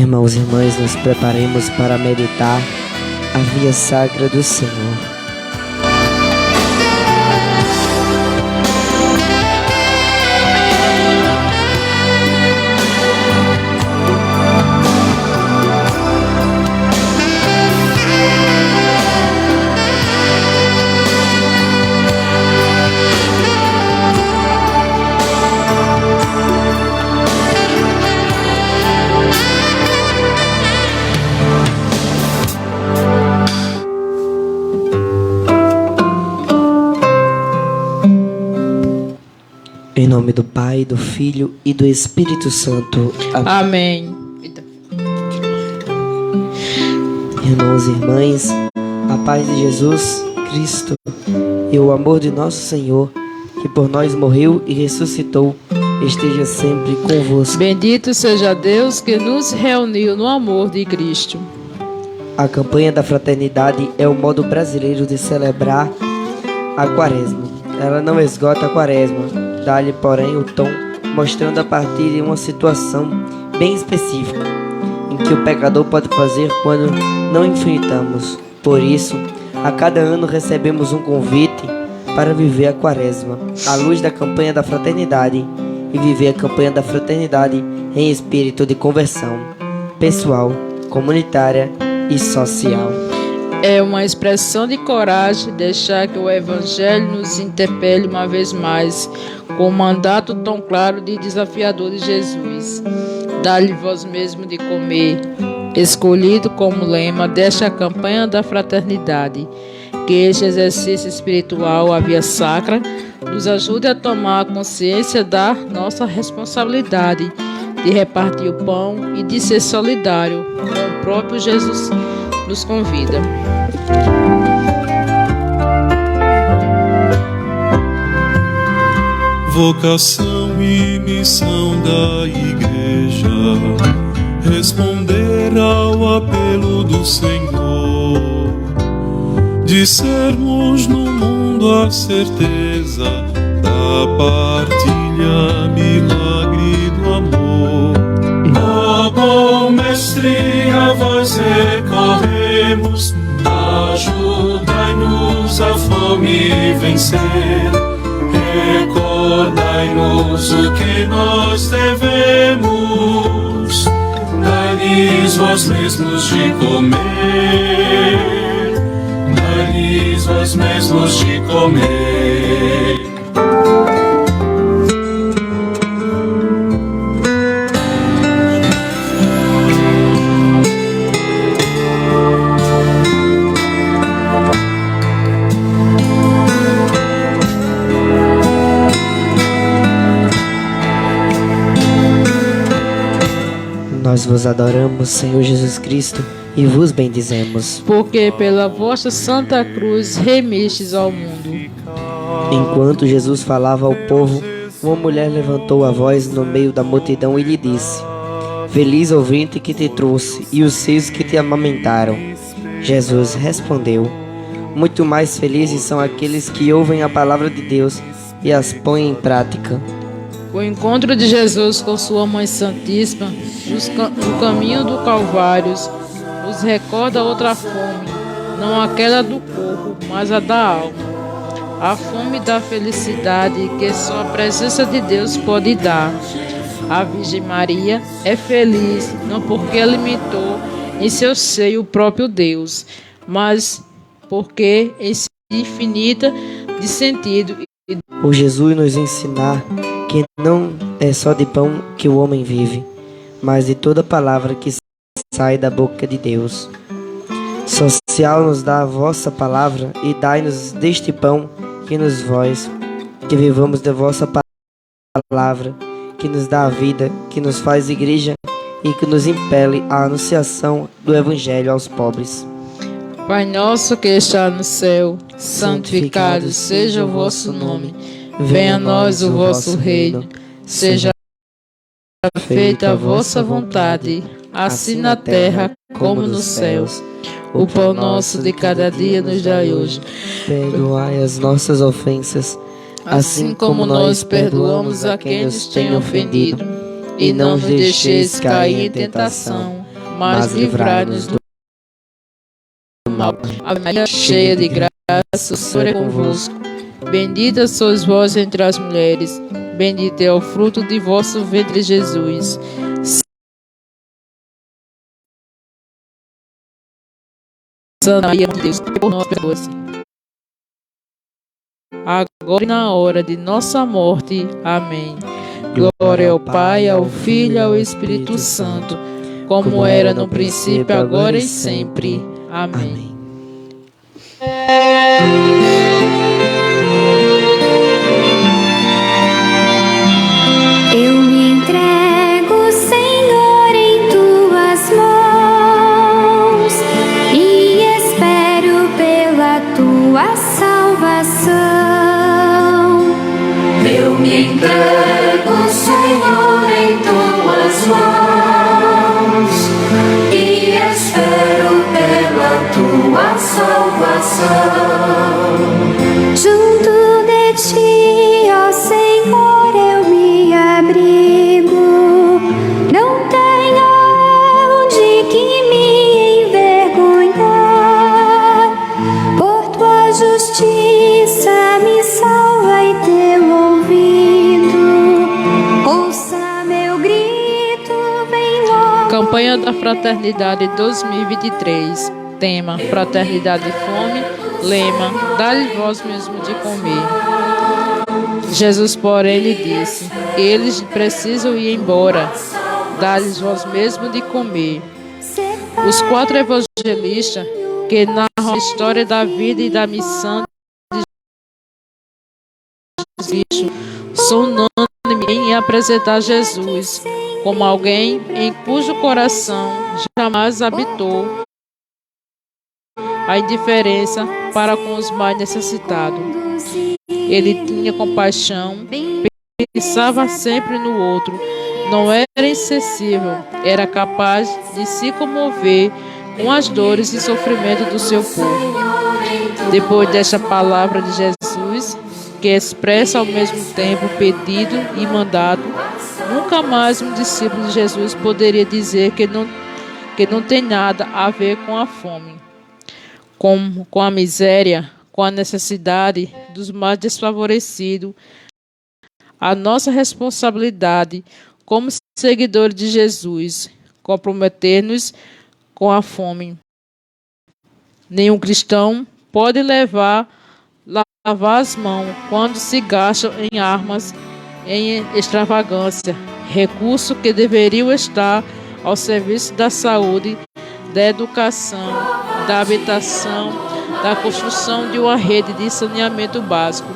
Irmãos e irmãs, nos preparemos para meditar a via sacra do Senhor. Em nome do Pai, do Filho e do Espírito Santo. Amém. Irmãos e irmãs, a paz de Jesus Cristo e o amor de nosso Senhor, que por nós morreu e ressuscitou, esteja sempre convosco. Bendito seja Deus que nos reuniu no amor de Cristo. A campanha da fraternidade é o modo brasileiro de celebrar a Quaresma. Ela não esgota a Quaresma, dá-lhe, porém, o tom, mostrando a partir de uma situação bem específica, em que o pecador pode fazer quando não enfrentamos. Por isso, a cada ano recebemos um convite para viver a Quaresma, à luz da campanha da fraternidade, e viver a campanha da fraternidade em espírito de conversão pessoal, comunitária e social. É uma expressão de coragem deixar que o Evangelho nos interpele uma vez mais, com o mandato tão claro e desafiador de Jesus. Dá-lhe vós mesmo de comer, escolhido como lema desta campanha da fraternidade. Que este exercício espiritual, a via sacra, nos ajude a tomar consciência da nossa responsabilidade de repartir o pão e de ser solidário, como o próprio Jesus nos convida. Vocação e missão da Igreja, responder ao apelo do Senhor, de sermos no mundo a certeza da partilha, milagre do amor. Ó bom Mestre, a vós recorremos, ajudai-nos a fome vencer. Recordai-nos o que nós devemos, dai-lhes vós mesmos de comer, dai-lhes vós mesmos de comer. Nós vos adoramos, Senhor Jesus Cristo, e vos bendizemos. Porque pela vossa Santa Cruz remistes ao mundo. Enquanto Jesus falava ao povo, uma mulher levantou a voz no meio da multidão e lhe disse: Feliz o ventre que te trouxe e os seios que te amamentaram. Jesus respondeu: Muito mais felizes são aqueles que ouvem a palavra de Deus e as põem em prática. O encontro de Jesus com sua Mãe Santíssima no caminho do Calvário nos recorda outra fome, não aquela do corpo, mas a da alma. A fome da felicidade que só a presença de Deus pode dar. A Virgem Maria é feliz não porque alimentou em seu seio o próprio Deus, mas porque em si infinita de sentido. O Jesus nos ensinar que não é só de pão que o homem vive, mas de toda palavra que sai da boca de Deus. Social nos dá a vossa palavra e dai-nos deste pão que nos vós, que vivamos da vossa palavra, que nos dá a vida, que nos faz igreja e que nos impele à anunciação do Evangelho aos pobres. Pai nosso que está no céu, santificado seja o vosso nome. Venha a nós o vosso reino, seja feita a vossa vontade, assim na terra como nos céus. O pão nosso de cada dia nos dai hoje. Perdoai as nossas ofensas, assim como nós perdoamos a quem nos tem ofendido. E não nos deixeis cair em tentação, mas livrai-nos do mal. Ave Maria, cheia de graça, o Senhor é convosco. Bendita sois vós entre as mulheres, bendito é o fruto de vosso ventre, Jesus. Santa Maria, Mãe de Deus, por nós pecadores, agora e na hora de nossa morte. Amém. Glória ao Pai, ao Filho e ao Espírito Santo, como era no princípio, agora e sempre. Amém. Eu me entrego, Senhor, em tuas mãos e espero pela tua salvação. Eu me entrego, Senhor, em tuas mãos e espero pela tua salvação. Junto de ti, ó Senhor, eu me abrigo. Não tenho onde que me envergonhar. Por tua justiça me salva e teu ouvido ouça meu grito, vem logo. Campanha da Fraternidade 2023. Tema: Fraternidade e Fome. Lema: dá-lhe vós mesmo de comer. Jesus, porém, lhe disse: eles precisam ir embora, dá-lhes vós mesmo de comer. Os 4 evangelistas que narram a história da vida e da missão de Jesus são unânimes em apresentar Jesus como alguém em cujo coração jamais habitou a indiferença para com os mais necessitados. Ele tinha compaixão, pensava sempre no outro, não era insensível, era capaz de se comover com as dores e sofrimento do seu povo. Depois desta palavra de Jesus, que expressa ao mesmo tempo pedido e mandado, nunca mais um discípulo de Jesus poderia dizer que não tem nada a ver com a fome, com a miséria, com a necessidade dos mais desfavorecidos. A nossa responsabilidade como seguidores de Jesus, comprometer-nos com a fome. Nenhum cristão pode lavar as mãos quando se gastam em armas, em extravagância, recursos que deveriam estar ao serviço da saúde, da educação, da habitação, da construção de uma rede de saneamento básico.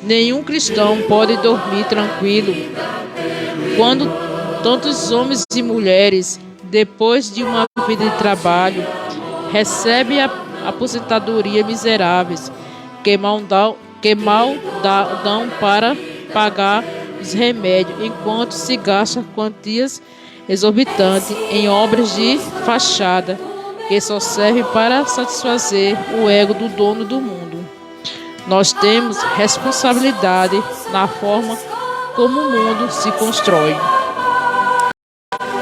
Nenhum cristão pode dormir tranquilo quando tantos homens e mulheres, depois de uma vida de trabalho, recebem a aposentadoria miseráveis que mal dão para pagar os remédios, enquanto se gasta quantias exorbitantes em obras de fachada que só servem para satisfazer o ego do dono do mundo. Nós temos responsabilidade na forma como o mundo se constrói.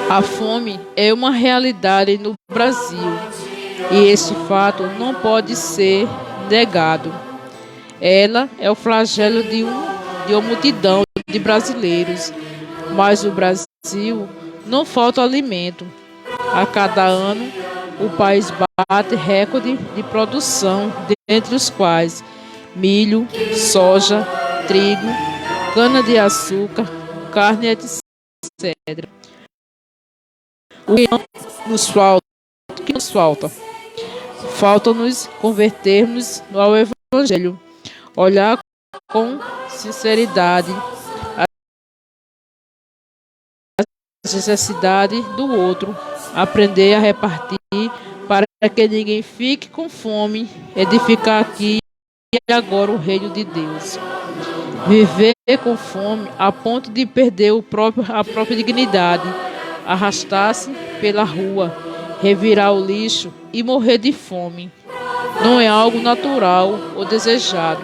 A fome é uma realidade no Brasil e esse fato não pode ser negado. Ela é o flagelo de uma multidão de brasileiros, mas no Brasil não falta alimento. A cada ano, o país bate recorde de produção, dentre os quais milho, soja, trigo, cana-de-açúcar, carne, etc. O que nos falta? Falta-nos convertermos ao Evangelho, olhar com sinceridade as necessidades do outro, aprender a repartir para que ninguém fique com fome, edificar aqui e agora o reino de Deus. Viver com fome a ponto de perder a própria dignidade, arrastar-se pela rua, revirar o lixo e morrer de fome, não é algo natural ou desejado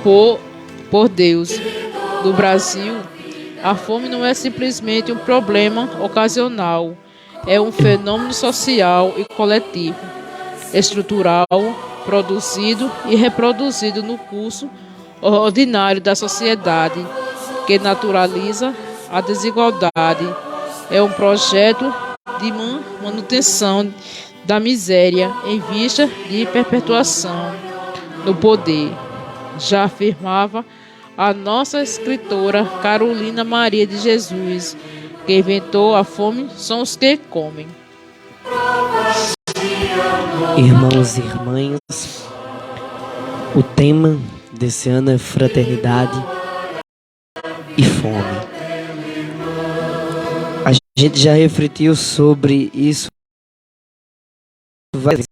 por Deus. No Brasil, A fome não é simplesmente um problema ocasional, é um fenômeno social e coletivo, estrutural, produzido e reproduzido no curso ordinário da sociedade, que naturaliza a desigualdade. É um projeto de manutenção da miséria em vista de perpetuação do poder. Já afirmava a nossa escritora Carolina Maria de Jesus, que inventou a fome são os que comem. Irmãos e irmãs, o tema desse ano é fraternidade e fome. A gente já refletiu sobre isso várias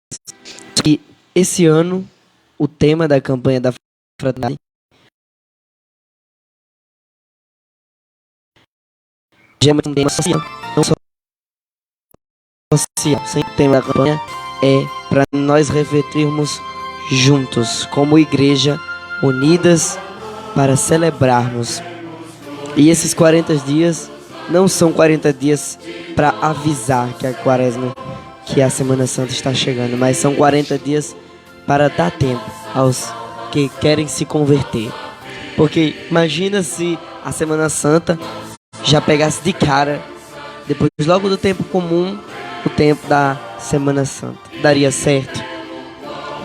vezes. E esse ano, o tema da campanha da fraternidade já é um tema social, não só social. Sem o tema da campanha é para nós refletirmos juntos, como igreja, unidas para celebrarmos. E esses 40 dias não são 40 dias para avisar que a quaresma, que a Semana Santa está chegando, mas são 40 dias para dar tempo aos que querem se converter. Porque imagina se a Semana Santa já pegasse de cara, depois logo do tempo comum, o tempo da Semana Santa. Daria certo?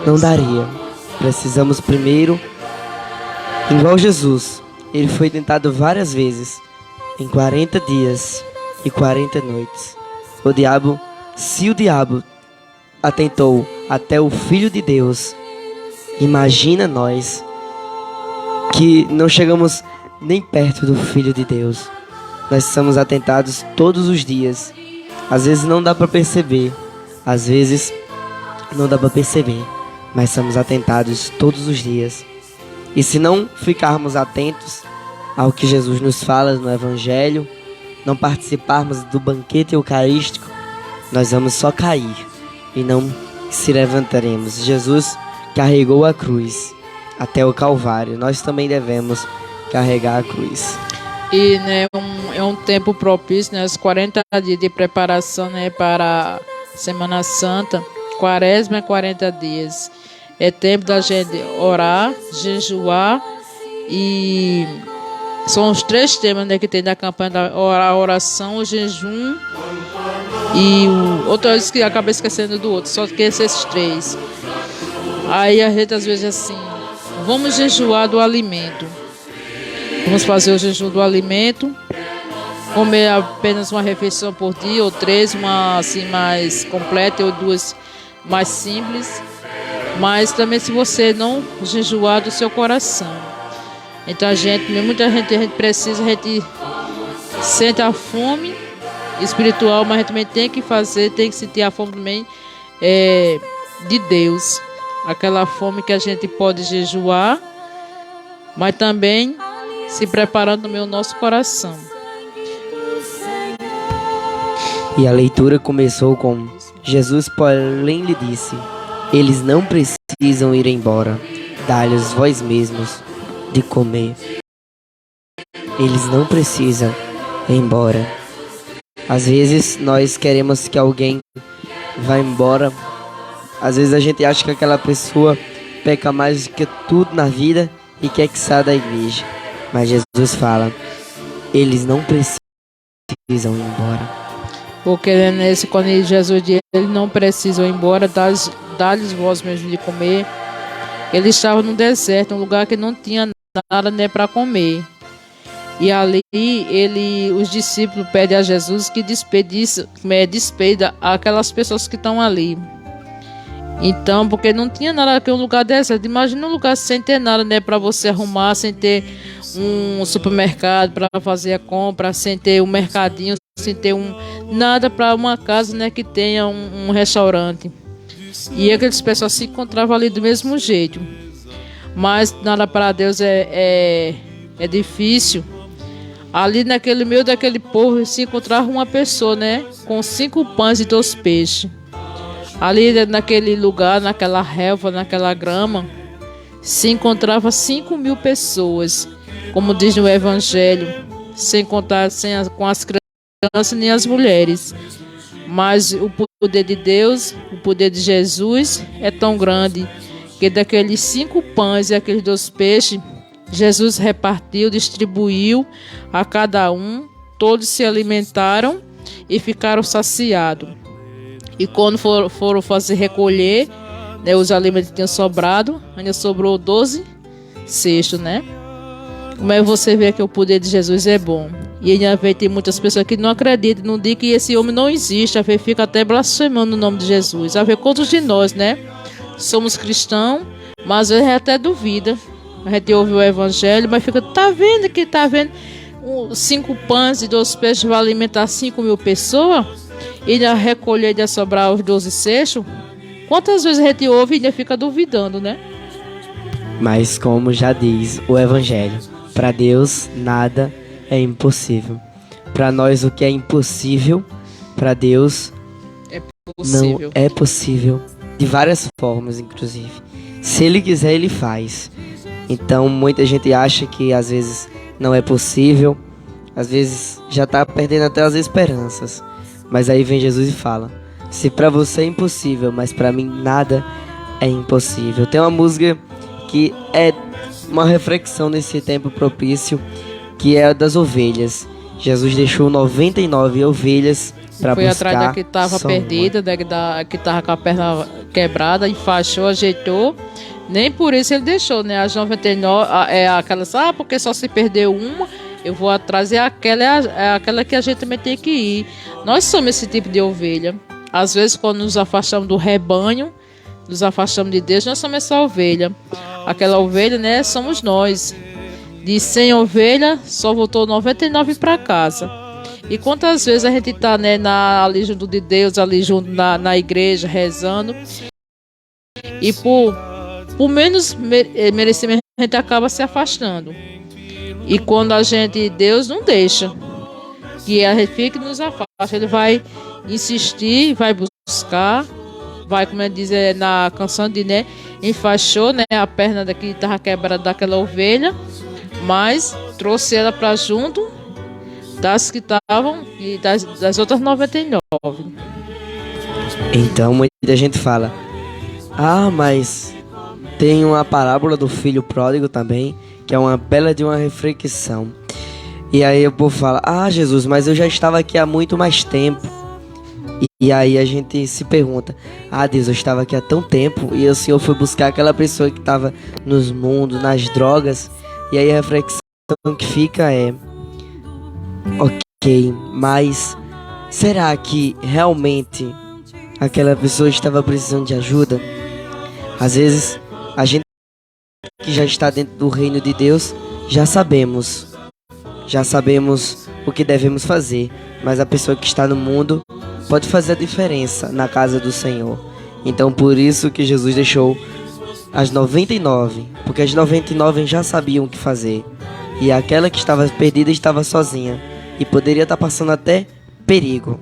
Não daria. Precisamos primeiro, igual Jesus, ele foi tentado várias vezes, em 40 dias e 40 noites. Se o diabo atentou até o Filho de Deus, imagina nós, que não chegamos nem perto do Filho de Deus. Nós somos atentados todos os dias. Às vezes não dá para perceber, mas somos atentados todos os dias. E se não ficarmos atentos ao que Jesus nos fala no Evangelho, não participarmos do banquete eucarístico, nós vamos só cair e não se levantaremos. Jesus carregou a cruz até o Calvário, nós também devemos carregar a cruz. E é um tempo propício, os 40 dias de preparação para a Semana Santa. Quaresma é 40 dias. É tempo da gente orar, jejuar, e são os 3 temas que tem da campanha da oração, o jejum e o outro que acaba esquecendo do outro, só que esses 3. Aí a gente às vezes assim, vamos jejuar do alimento. Vamos fazer o jejum do alimento, comer apenas uma refeição por dia, ou 3, uma assim mais completa, ou 2 mais simples. Mas também se você não jejuar do seu coração. Então muita gente precisa, a gente sente a fome espiritual, mas a gente também tem que sentir a fome também de Deus. Aquela fome que a gente pode jejuar, mas também se preparando também o nosso coração. E a leitura começou com: Jesus, porém, lhe disse: eles não precisam ir embora, dai-lhes vós mesmos de comer. Eles não precisam ir embora. Às vezes nós queremos que alguém vá embora. Às vezes a gente acha que aquela pessoa peca mais do que tudo na vida e quer que saia da igreja. Mas Jesus fala: eles não precisam ir embora. Porque quando Jesus diz, eles não precisam ir embora, dá-lhes vós mesmo de comer. Ele estava no deserto, um lugar que não tinha nada para comer. E ali os discípulos pedem a Jesus que despeda aquelas pessoas que estão ali. Então, porque não tinha nada aqui, um lugar deserto. Imagina um lugar sem ter nada, para você arrumar, sem ter um supermercado para fazer a compra, sem ter um mercadinho, sem ter nada para uma casa, que tenha um restaurante. E aqueles pessoas se encontravam ali do mesmo jeito. Mas nada para Deus é difícil. Ali naquele meio daquele povo se encontrava uma pessoa, com 5 pães e 2 peixes. Ali naquele lugar, naquela relva, naquela grama, se encontrava 5.000 pessoas. como diz no Evangelho, sem contar com as crianças nem as mulheres. Mas o poder de Deus, o poder de Jesus é tão grande que daqueles 5 pães e aqueles 2 peixes, Jesus repartiu, distribuiu a cada um, todos se alimentaram e ficaram saciados. E quando foram fazer recolher, né, os alimentos que tinham sobrado, ainda sobrou 12 cestos, né? Mas você vê que o poder de Jesus é bom. E ainda tem muitas pessoas que não acreditam, não dizem que esse homem não existe, a ver, fica até blasfemando o nome de Jesus. A ver, quantos de nós, né? Somos cristãos, mas a gente até duvida. A gente ouve o Evangelho, mas fica, tá vendo, 5 pães e 2 peixes vai alimentar 5.000 pessoas? E ainda recolher, ainda sobrar os 12 cestos? Quantas vezes a gente ouve e ainda fica duvidando, né? Mas como já diz o Evangelho, para Deus nada é impossível. Para nós o que é impossível, para Deus Possível. não é possível. De várias formas, inclusive. Se Ele quiser, Ele faz. Então muita gente acha que às vezes não é possível, às vezes já está perdendo até as esperanças. Mas aí vem Jesus e fala: se para você é impossível, mas para mim nada é impossível. Tem uma música que é uma reflexão nesse tempo propício, que é a das ovelhas. Jesus deixou 99 ovelhas para buscar. Foi atrás da que estava só perdida, da que estava com a perna quebrada, enfaixou, ajeitou. Nem por isso ele deixou, né? As 99, aquelas, porque só se perdeu uma, eu vou atrás, aquela que a gente também tem que ir. Nós somos esse tipo de ovelha. Às vezes, quando nos afastamos do rebanho, nos afastamos de Deus, nós somos essa ovelha. Aquela ovelha, né, somos nós. De 100 ovelhas, só voltou 99 para casa. E quantas vezes a gente está, né, ali junto de Deus, ali junto na igreja, rezando, e por menos merecimento a gente acaba se afastando. E quando Deus não deixa que a gente fique e nos afaste, Ele vai insistir, vai buscar, vai, como ele diz na canção de, né, enfaixou, né, a perna que estava quebrada daquela ovelha, mas trouxe ela para junto das que estavam e das outras 99. Então muita gente fala: mas tem uma parábola do filho pródigo também, que é uma bela de uma reflexão. E aí o povo fala: Jesus, mas eu já estava aqui há muito mais tempo. E aí a gente se pergunta: Deus, eu estava aqui há tão tempo e o Senhor foi buscar aquela pessoa que estava nos mundos, nas drogas. E aí a reflexão que fica é: ok, mas será que realmente aquela pessoa estava precisando de ajuda? Às vezes a gente que já está dentro do reino de Deus já sabemos o que devemos fazer, mas a pessoa que está no mundo pode fazer a diferença na casa do Senhor. Então por isso que Jesus deixou as 99, porque as 99 já sabiam o que fazer, e aquela que estava perdida estava sozinha e poderia estar passando até perigo.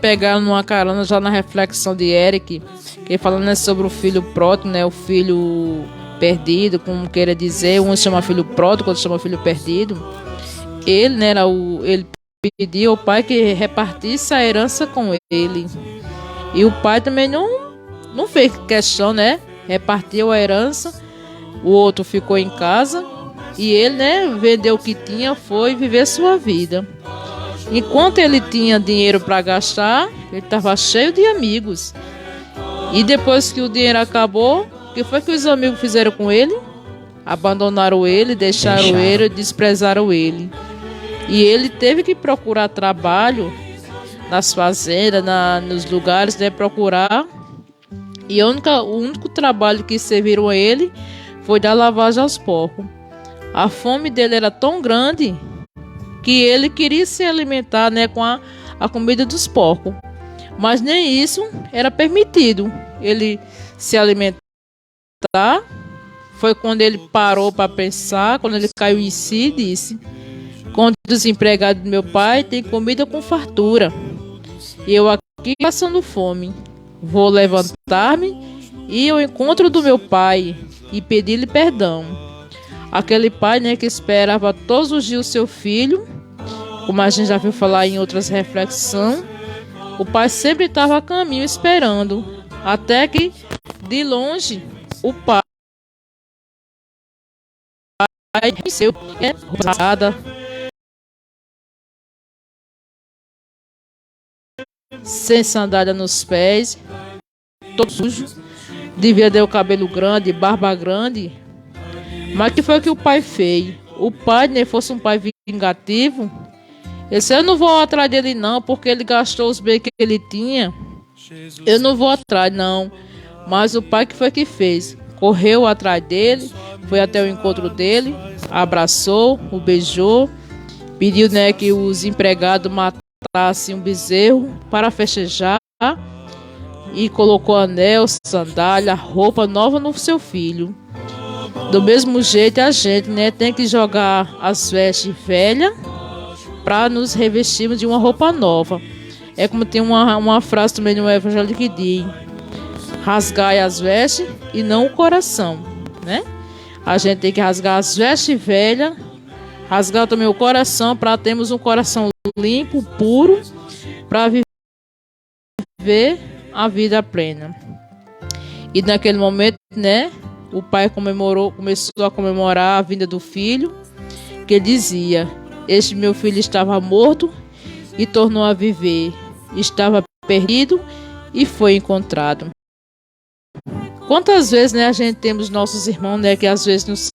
Pegar numa carona já na reflexão de Eric, que falando, né, sobre o filho pródigo, né, o filho perdido, como queira dizer, um chama filho pródigo, outro chama filho perdido. Ele, né, ele pediu ao pai que repartisse a herança com ele, e o pai também não fez questão, né, repartiu a herança. O outro ficou em casa e ele, né, vendeu o que tinha, foi viver sua vida. Enquanto ele tinha dinheiro para gastar, ele estava cheio de amigos. E depois que o dinheiro acabou, o que foi que os amigos fizeram com ele? Abandonaram ele, deixaram ele, desprezaram ele. E ele teve que procurar trabalho nas fazendas, nos lugares, né, procurar. E o único trabalho que serviram a ele foi dar lavagem aos porcos. A fome dele era tão grande que ele queria se alimentar, né, com a comida dos porcos. Mas nem isso era permitido ele se alimentar. Foi quando ele parou para pensar, quando ele caiu em si e disse: com o desempregado do meu pai tem comida com fartura, e eu aqui passando fome. Vou levantar-me e ir ao encontro do meu pai e pedir-lhe perdão. Aquele pai, né, que esperava todos os dias o seu filho, como a gente já viu falar em outras reflexões, o pai sempre estava a caminho esperando, até que de longe o pai seu sem sandália nos pés, todo sujo, devia ter o cabelo grande, barba grande. Mas que foi o que o pai fez? O pai, né, fosse um pai vingativo, ele disse: eu não vou atrás dele não, porque ele gastou os bens que ele tinha. Eu não vou atrás não. Mas o pai que foi que fez? Correu atrás dele, foi até o encontro dele, abraçou, o beijou, pediu, né, que os empregados matassem um bezerro para festejar e colocou anel, sandália, roupa nova no seu filho. Do mesmo jeito a gente, né, tem que jogar as vestes velhas para nos revestirmos de uma roupa nova. É como tem uma frase também no Evangelho que diz: rasgai as vestes e não o coração, né? A gente tem que rasgar as vestes velhas, rasgar também o coração, para termos um coração limpo, puro, para viver a vida plena. E naquele momento, né, o pai começou a comemorar a vinda do filho, que dizia: este meu filho estava morto e tornou a viver, estava perdido e foi encontrado. Quantas vezes, né, a gente temos nossos irmãos, né, que às vezes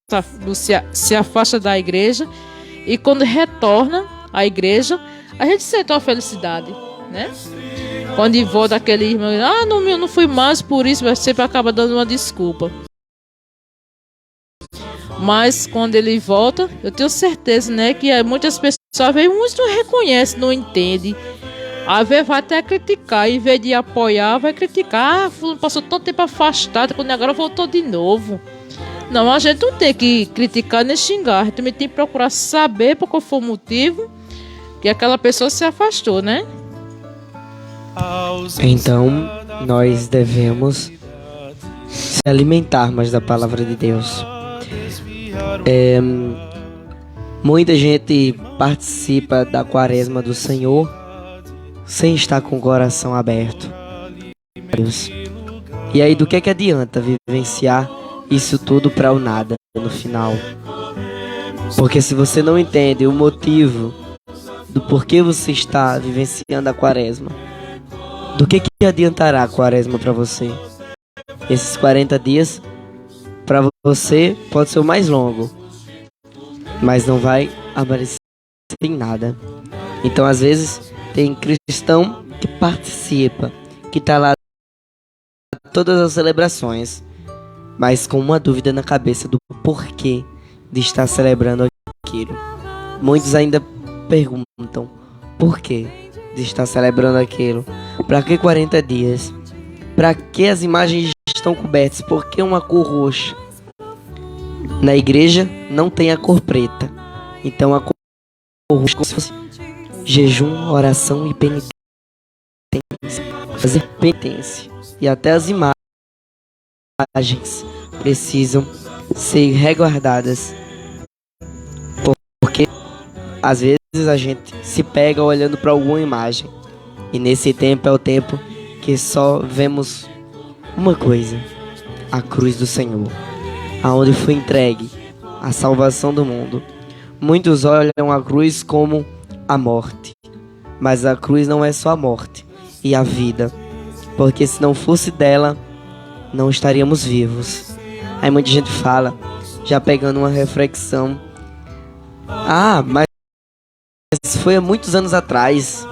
se afasta da igreja, e quando retorna à igreja, a gente sente uma felicidade, né? Quando volta aquele irmão, eu não fui mais por isso, mas sempre acaba dando uma desculpa. Mas quando ele volta, eu tenho certeza, né, que muitas pessoas, muitos não reconhecem, não entendem. Às vezes vai até criticar, em vez de apoiar, vai criticar. Fulano passou todo tempo afastado, quando agora voltou de novo. Não, a gente não tem que criticar nem xingar, a gente também tem que procurar saber por qual foi o motivo que aquela pessoa se afastou, né? Então, nós devemos se alimentar mais da palavra de Deus. Muita gente participa da quaresma do Senhor sem estar com o coração aberto. E aí, do que adianta vivenciar isso tudo para o nada no final? Porque se você não entende o motivo do porquê você está vivenciando a quaresma, do que adiantará a quaresma para você? Esses 40 dias para você pode ser o mais longo, mas não vai aparecer em nada. Então, às vezes, tem cristão que participa, que está lá todas as celebrações, mas com uma dúvida na cabeça do porquê de estar celebrando aquilo. Muitos ainda perguntam por quê de estar celebrando aquilo. Para que 40 dias? Para que as imagens estão cobertas? Por que uma cor roxa? Na igreja não tem a cor preta, então a cor roxa é como se fosse jejum, oração e penitência. Fazer penitência. E até as imagens precisam ser resguardadas, porque às vezes a gente se pega olhando para alguma imagem, e nesse tempo é o tempo que só vemos uma coisa: a cruz do Senhor, aonde foi entregue a salvação do mundo. Muitos olham a cruz como a morte, mas a cruz não é só a morte e a vida, porque se não fosse dela, não estaríamos vivos. Aí muita gente fala, já pegando uma reflexão: mas foi há muitos anos atrás.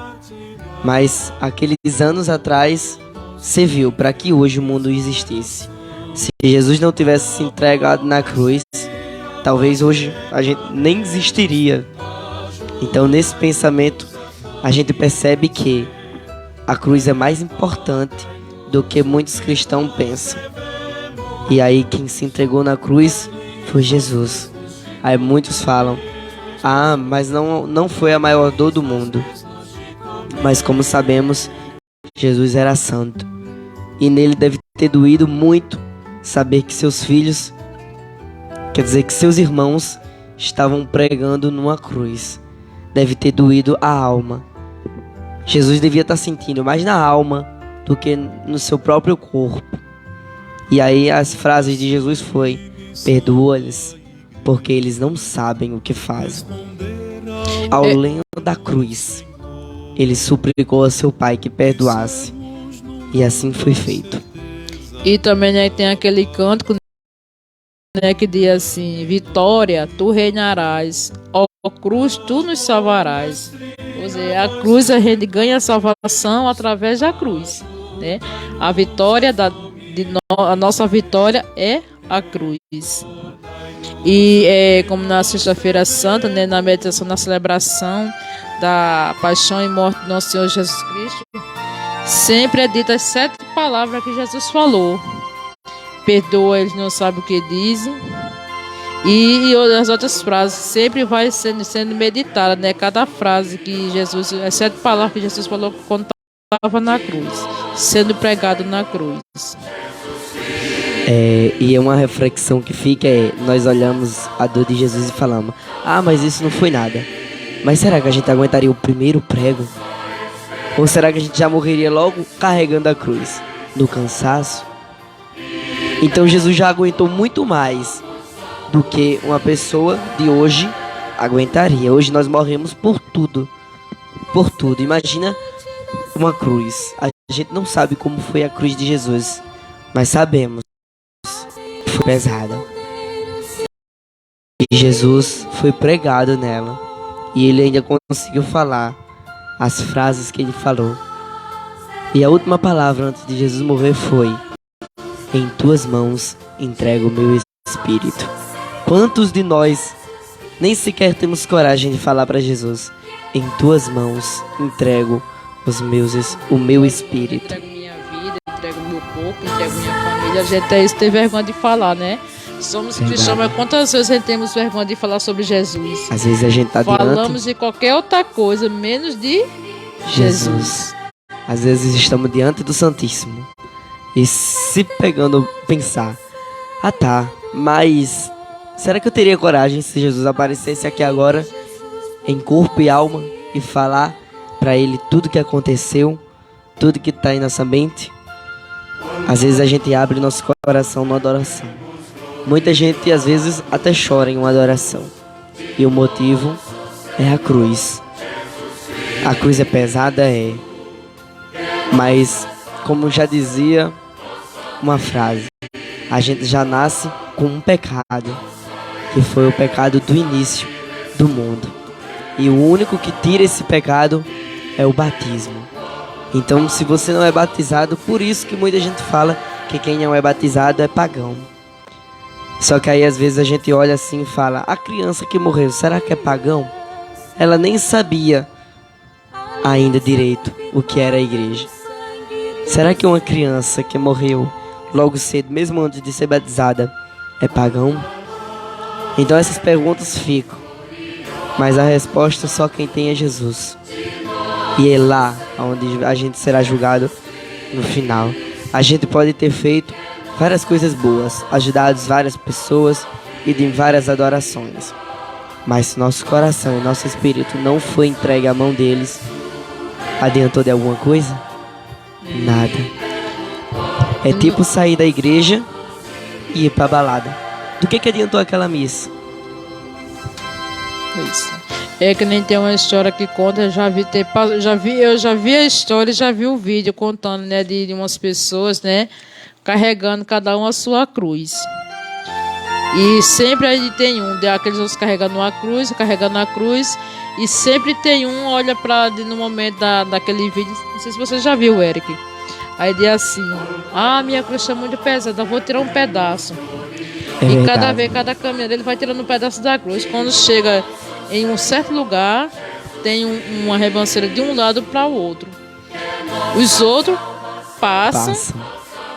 Mas aqueles anos atrás serviu para que hoje o mundo existisse. Se Jesus não tivesse se entregado na cruz, talvez hoje a gente nem existiria. Então, nesse pensamento, a gente percebe que a cruz é mais importante do que muitos cristãos pensam. E aí quem se entregou na cruz foi Jesus. Aí muitos falam: mas não foi a maior dor do mundo. Mas como sabemos, Jesus era santo, e nele deve ter doído muito saber que seus filhos Quer dizer que seus irmãos estavam pregando numa cruz. Deve ter doído a alma. Jesus devia estar sentindo mais na alma do que no seu próprio corpo. E aí as frases de Jesus foi: perdoa-lhes, porque eles não sabem o que fazem. Ao lento da cruz, ele suplicou a seu pai que perdoasse. E assim foi feito. E também, né, tem aquele cântico, né, que diz assim: vitória, tu reinarás, ó cruz, tu nos salvarás. Ou seja, a cruz, a gente ganha a salvação através da cruz, né? A vitória a nossa vitória é a cruz. E como na Sexta-feira Santa, né, na meditação, na celebração da paixão e morte do nosso Senhor Jesus Cristo, sempre é dita as 7 palavras que Jesus falou: perdoa, eles não sabem o que dizem. E as outras frases sempre vai sendo meditada, né? Cada frase que Jesus, as 7 palavras que Jesus falou quando estava na cruz, sendo pregado na cruz. E é uma reflexão que fica, nós olhamos a dor de Jesus e falamos: ah, mas isso não foi nada. Mas será que a gente aguentaria o primeiro prego? Ou será que a gente já morreria logo carregando a cruz, no cansaço? Então Jesus já aguentou muito mais do que uma pessoa de hoje aguentaria. Hoje nós morremos por tudo. Por tudo. Imagina uma cruz. A gente não sabe como foi a cruz de Jesus, mas sabemos que foi pesada. E Jesus foi pregado nela. E ele ainda conseguiu falar as frases que ele falou. E a última palavra antes de Jesus morrer foi: em tuas mãos entrego o meu espírito. Quantos de nós nem sequer temos coragem de falar para Jesus: em tuas mãos entrego o meu espírito. Entrego minha vida, entrego meu corpo, entrego minha família. A gente até isso tem vergonha de falar, né? Somos cristãos, mas quantas vezes a gente temos vergonha de falar sobre Jesus? Às vezes a gente tá falamos de qualquer outra coisa, menos de Jesus. Às vezes estamos diante do Santíssimo e se pegando pensar: ah tá, mas será que eu teria coragem se Jesus aparecesse aqui agora em corpo e alma e falar para ele tudo que aconteceu, tudo que está em nossa mente? Às vezes a gente abre nosso coração numa adoração. Muita gente às vezes até chora em uma adoração. E o motivo é a cruz. A cruz é pesada, mas como já dizia uma frase, a gente já nasce com um pecado, que foi o pecado do início do mundo. E o único que tira esse pecado é o batismo. Então, se você não é batizado, por isso que muita gente fala que quem não é batizado é pagão. Só que aí às vezes a gente olha assim e fala: a criança que morreu, será que é pagão? Ela nem sabia ainda direito o que era a igreja. Será que uma criança que morreu logo cedo, mesmo antes de ser batizada, é pagão? Então essas perguntas ficam, mas a resposta só quem tem é Jesus. E é lá onde a gente será julgado no final. A gente pode ter feito várias coisas boas, ajudado várias pessoas e em várias adorações, mas se nosso coração e nosso espírito não foi entregue à mão deles, adiantou de alguma coisa? Nada. É tipo sair da igreja e ir pra balada. Do que adiantou aquela missa? Isso. É que nem tem uma história que conta, eu já vi a história, já vi o vídeo contando, né, de umas pessoas, né, carregando cada um a sua cruz. E sempre aí tem aqueles outros carregando a cruz, e sempre tem olha para no momento daquele vídeo, não sei se você já viu, Eric. Aí diz assim: ah, minha cruz é muito pesada, vou tirar um pedaço. E cada caminhada ele vai tirando um pedaço da cruz. Quando chega em um certo lugar, tem uma ribanceira de um lado para o outro. Os outros passam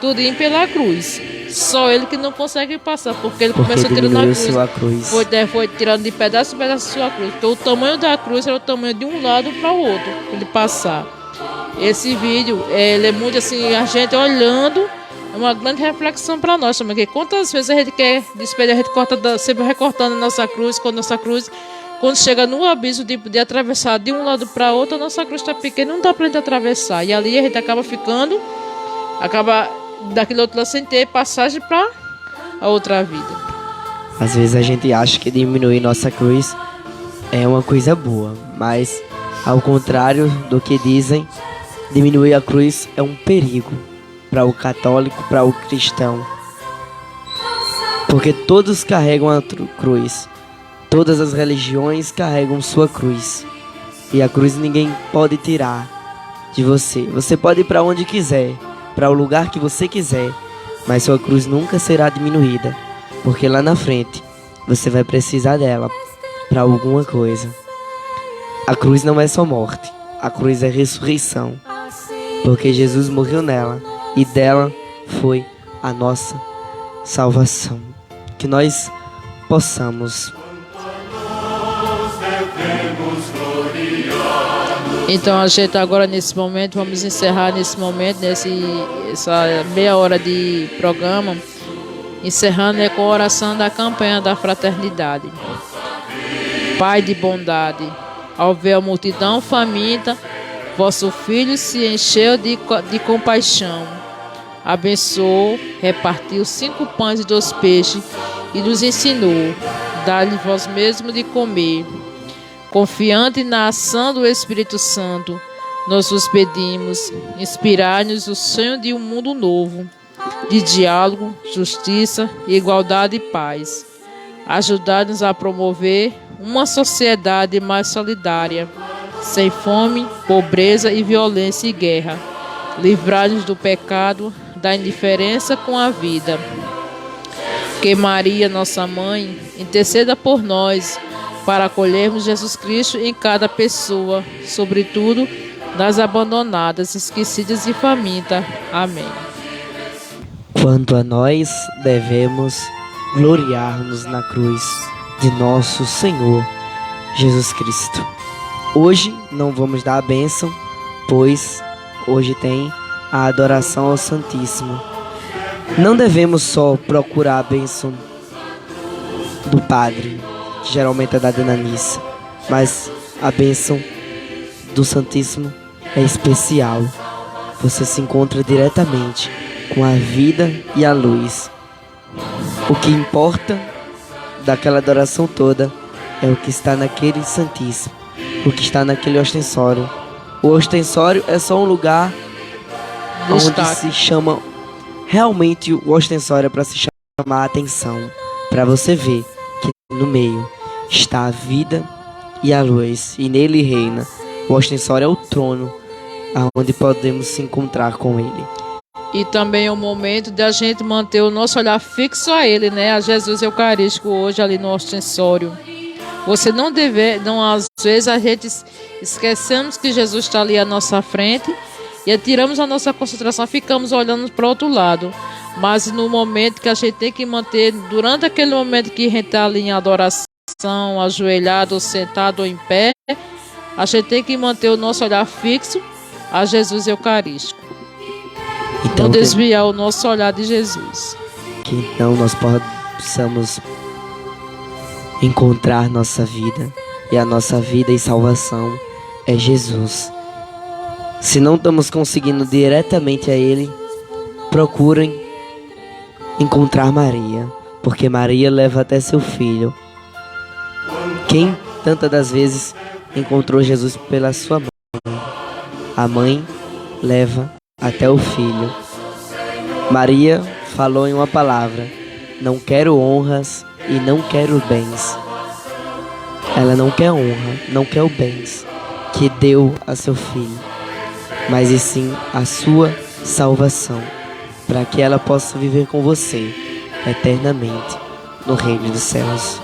tudinho pela cruz. Só ele que não consegue passar, porque ele começou tirando a cruz. Foi tirando de pedaço em pedaço a sua cruz. Então o tamanho da cruz era o tamanho de um lado para o outro, para ele passar. Esse vídeo, ele é muito assim, a gente olhando, é uma grande reflexão para nós também, porque quantas vezes a gente quer despedir, a gente sempre recortando a nossa cruz, quando chega no abismo de atravessar de um lado para outro, a nossa cruz está pequena, não dá para a gente atravessar, e ali a gente acaba daquele outro lado sem ter passagem para a outra vida. Às vezes a gente acha que diminuir nossa cruz é uma coisa boa, mas ao contrário do que dizem, diminuir a cruz é um perigo para o católico, para o cristão. Porque todos carregam a cruz. Todas as religiões carregam sua cruz. E a cruz ninguém pode tirar de você. Você pode ir para onde quiser, para o lugar que você quiser, mas sua cruz nunca será diminuída, porque lá na frente você vai precisar dela para alguma coisa. A cruz não é só morte, a cruz é ressurreição, porque Jesus morreu nela e dela foi a nossa salvação. Que nós possamos. Então a gente agora nesse momento, vamos encerrar nesse momento, essa meia hora de programa, encerrando com a oração da campanha da fraternidade. Pai de bondade, ao ver a multidão faminta, vosso Filho se encheu de compaixão. Abençoou, repartiu 5 pães e 2 peixes e nos ensinou, dá-lhe vós mesmo de comer. Confiante na ação do Espírito Santo, nós vos pedimos, inspirai-nos o sonho de um mundo novo, de diálogo, justiça, igualdade e paz. Ajudai-nos a promover uma sociedade mais solidária, sem fome, pobreza e violência e guerra. Livrai-nos do pecado, da indiferença com a vida. Que Maria, nossa mãe, interceda por nós, para acolhermos Jesus Cristo em cada pessoa, sobretudo das abandonadas, esquecidas e famintas. Amém. Quanto a nós, devemos gloriar-nos na cruz de nosso Senhor Jesus Cristo. Hoje não vamos dar a bênção, pois hoje tem a adoração ao Santíssimo. Não devemos só procurar a bênção do Padre, que geralmente é dada na missa, mas a bênção do Santíssimo é especial. Você se encontra diretamente com a vida e a luz. O que importa daquela adoração toda é o que está naquele Santíssimo, o que está naquele ostensório. O ostensório é só um lugar onde se chama, realmente o ostensório é para se chamar a atenção, para você ver que no meio está a vida e a luz, e nele reina. O ostensório é o trono, onde podemos se encontrar com ele. E também é o momento de a gente manter o nosso olhar fixo a ele, né? A Jesus Eucarístico hoje ali no ostensório. Você não às vezes a gente esquecemos que Jesus está ali à nossa frente e atiramos a nossa concentração, ficamos olhando para o outro lado. Mas no momento que a gente tem que manter, durante aquele momento que a gente está ali em adoração, ajoelhado, ou sentado ou em pé, a gente tem que manter o nosso olhar fixo a Jesus Eucarístico. Então, não desviar o nosso olhar de Jesus. Que então nós possamos encontrar nossa vida, e a nossa vida e salvação é Jesus. Se não estamos conseguindo diretamente a Ele, procurem encontrar Maria, porque Maria leva até seu filho. Quem tantas das vezes encontrou Jesus pela sua mãe, a mãe leva até o filho. Maria falou em uma palavra: não quero honras e não quero bens. Ela não quer honra, não quer os bens que deu a seu filho, mas e sim a sua salvação, para que ela possa viver com você eternamente no reino dos céus.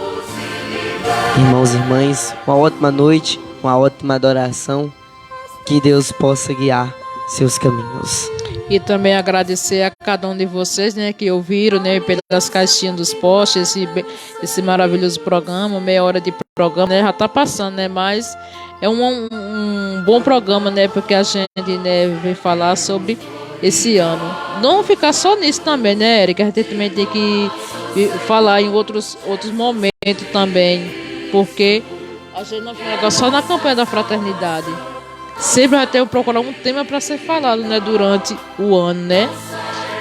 Irmãos e irmãs, uma ótima noite, uma ótima adoração. Que Deus possa guiar seus caminhos. E também agradecer a cada um de vocês, né, que ouviram, né, pelas caixinhas dos postes, esse maravilhoso programa, meia hora de programa, né, já está passando, né, mas é um bom programa, né, porque a gente, né, vem falar sobre esse ano. não ficar só nisso também, né, Eric? A gente também tem que falar em outros momentos também, porque a gente não fica só na campanha da fraternidade. Sempre vai ter que procurar um tema para ser falado, né, durante o ano, né?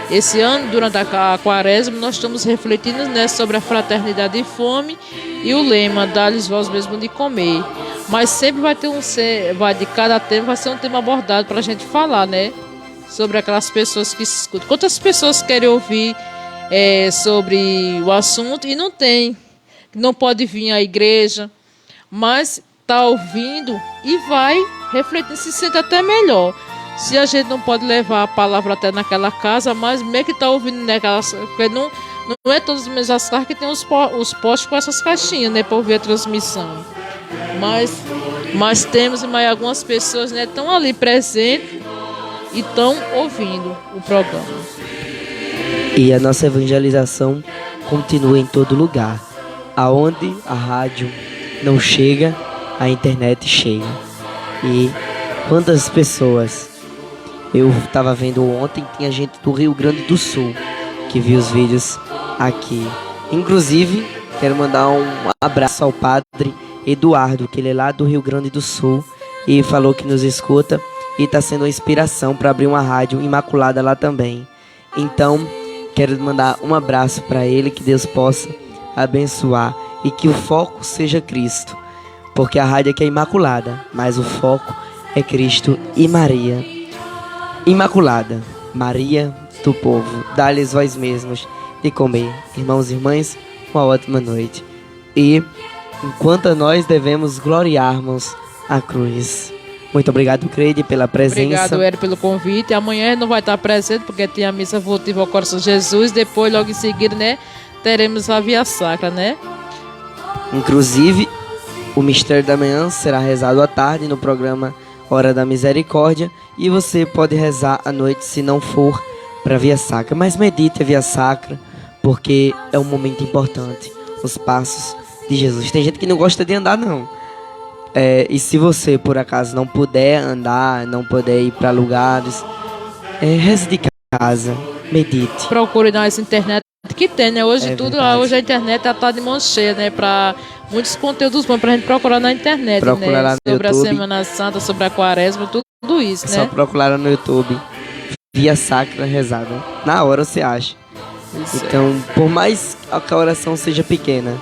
Esse ano, durante a quaresma, nós estamos refletindo, né, sobre a fraternidade e fome e o lema, dá-lhes vós mesmo de comer. Mas sempre vai ter de cada tema vai ser um tema abordado para a gente falar, né? Sobre aquelas pessoas que se escutam. Quantas pessoas querem ouvir sobre o assunto e não pode vir à igreja, mas está ouvindo e vai refletir, se sente até melhor. Se a gente não pode levar a palavra até naquela casa, mas meio que está ouvindo naquela, porque não é todas as mesmas casas que tem os postos com essas caixinhas, né, para ouvir a transmissão. Mas temos mais algumas pessoas, né, estão ali presentes e estão ouvindo o programa. E a nossa evangelização continua em todo lugar. Aonde a rádio não chega, a internet chega. E quantas pessoas eu estava vendo ontem, tinha gente do Rio Grande do Sul que viu os vídeos aqui. Inclusive, quero mandar um abraço ao padre Eduardo, que ele é lá do Rio Grande do Sul e falou que nos escuta e está sendo uma inspiração para abrir uma rádio imaculada lá também. Então, quero mandar um abraço para ele, que Deus possa abençoar e que o foco seja Cristo, porque a rádio aqui é imaculada, mas o foco é Cristo e Maria. Imaculada, Maria do povo, dá-lhes vós mesmos de comer. Irmãos e irmãs, uma ótima noite. E enquanto nós devemos gloriarmos a cruz. Muito obrigado, Creide, pela presença. Obrigado, Eri, pelo convite. Amanhã não vai estar presente porque tem a missa votiva ao Coração de Jesus. Depois, logo em seguida, né, teremos a Via Sacra, né? Inclusive, o Mistério da Manhã será rezado à tarde no programa Hora da Misericórdia. E você pode rezar à noite se não for para a Via Sacra. Mas medite a Via Sacra, porque é um momento importante. Os passos de Jesus. Tem gente que não gosta de andar, não. E se você, por acaso, não puder andar, não puder ir para lugares, reze de casa, medite. Procure nas internet que tem, né? Hoje hoje a internet está de mão cheia, né? Para muitos conteúdos bons para a gente procurar na internet, procura né? Lá no sobre YouTube. A Semana Santa, sobre a Quaresma, tudo isso, né? Só procurar no YouTube Via Sacra rezada. Na hora você acha. Isso. Então, por mais que a oração seja pequena,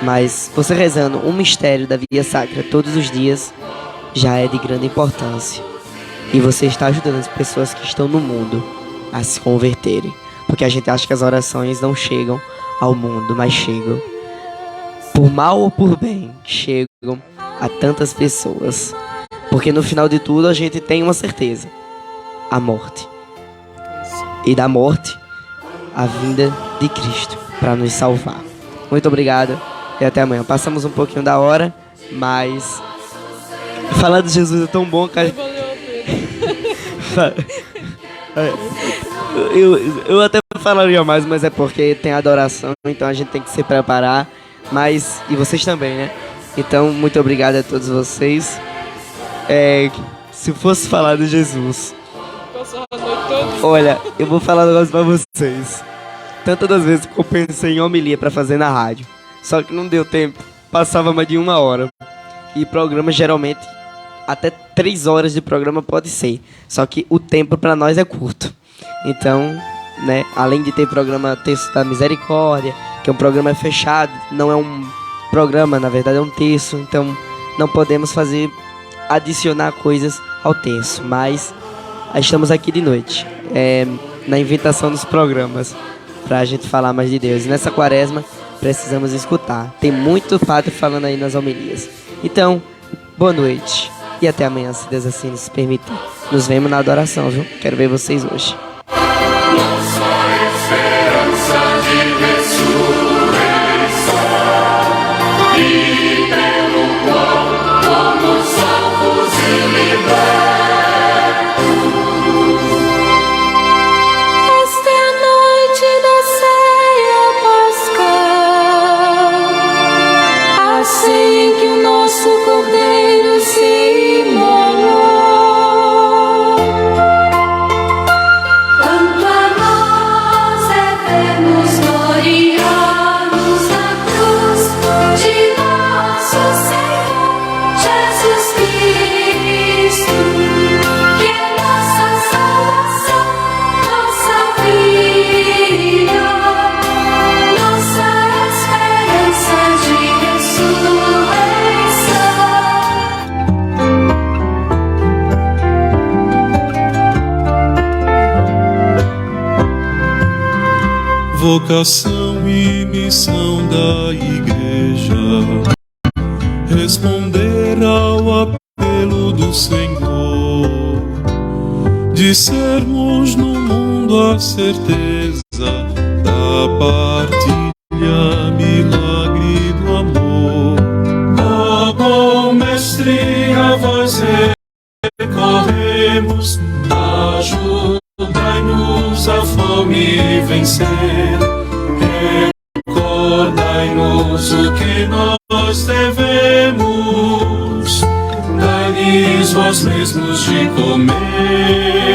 mas você rezando um mistério da Via Sacra todos os dias já é de grande importância. E você está ajudando as pessoas que estão no mundo a se converterem. Porque a gente acha que as orações não chegam ao mundo, mas chegam. Por mal ou por bem, chegam a tantas pessoas. Porque no final de tudo a gente tem uma certeza: a morte. E da morte, a vinda de Cristo para nos salvar. Muito obrigado. E até amanhã. Passamos um pouquinho da hora, mas falar de Jesus é tão bom, cara. Eu até falaria mais, mas é porque tem adoração, então a gente tem que se preparar. Mas, e vocês também, né? Então, muito obrigado a todos vocês. Se fosse falar de Jesus, olha, eu vou falar um negócio pra vocês. Tantas das vezes que eu pensei em homilia pra fazer na rádio, só que não deu tempo, passava mais de 1 hora. E programa geralmente, até 3 horas de programa pode ser. Só que o tempo pra nós é curto. Então, né, além de ter programa Terço da Misericórdia, que é um programa fechado, não é um programa, na verdade é um terço. Então, não podemos adicionar coisas ao terço. Mas, estamos aqui de noite, na inventação dos programas, pra gente falar mais de Deus. E nessa quaresma, precisamos escutar. Tem muito padre falando aí nas homilias. Então, boa noite. E até amanhã, se Deus assim nos permitir. Nos vemos na adoração, viu? Quero ver vocês hoje. Quanto a vocação e missão da Igreja, responder ao apelo do Senhor, de sermos no mundo a certeza da partilha, milagre do amor. Ó bom Mestre, a vós recorremos, ajudai-nos a fome vencer. Recordai-nos o que nós devemos, dai-lhes vós mesmos de comer.